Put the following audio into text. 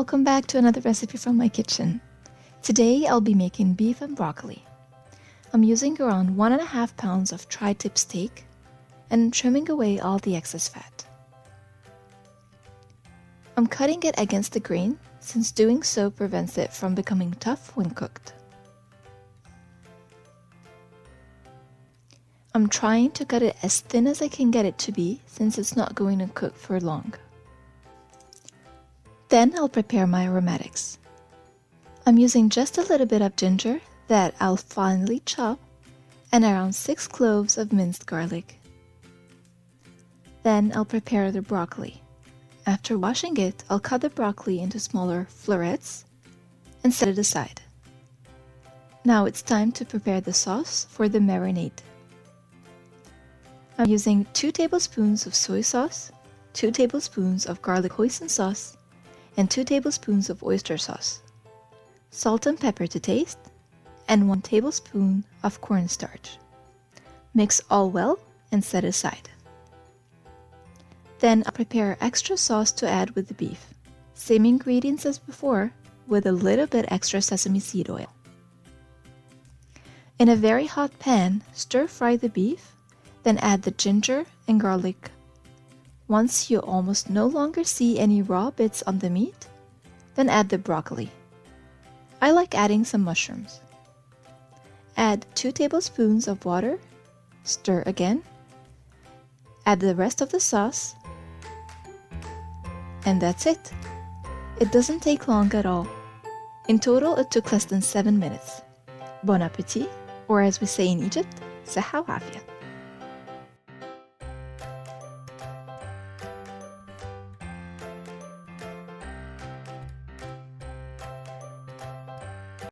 welcome back to another recipe from my kitchen. Today I'll be making beef and broccoli. I'm using around 1.5 pounds of tri-tip steak and trimming away all the excess fat. I'm cutting it against the grain since doing so prevents it from becoming tough when cooked. I'm trying to cut it as thin as I can get it to be since it's not going to cook for long. Then I'll prepare my aromatics. I'm using just a little bit of ginger that I'll finely chop and around 6 cloves of minced garlic. Then I'll prepare the broccoli. After washing it, I'll cut the broccoli into smaller florets and set it aside. Now it's time to prepare the sauce for the marinade. I'm using 2 tablespoons of soy sauce, 2 tablespoons of garlic hoisin sauce, and 2 tablespoons of oyster sauce, salt and pepper to taste, and 1 tablespoon of cornstarch. Mix all well and set aside. Then I'll prepare extra sauce to add with the beef. Same ingredients as before, with a little bit extra sesame seed oil. In a very hot pan, stir fry the beef, then add the ginger and garlic. Once you almost no longer see any raw bits on the meat, then add the broccoli. I like adding some mushrooms. Add 2 tablespoons of water, stir again, add the rest of the sauce, and that's it. It doesn't take long at all. In total, it took less than 7 minutes. Bon appétit, or as we say in Egypt, صحة وعافية.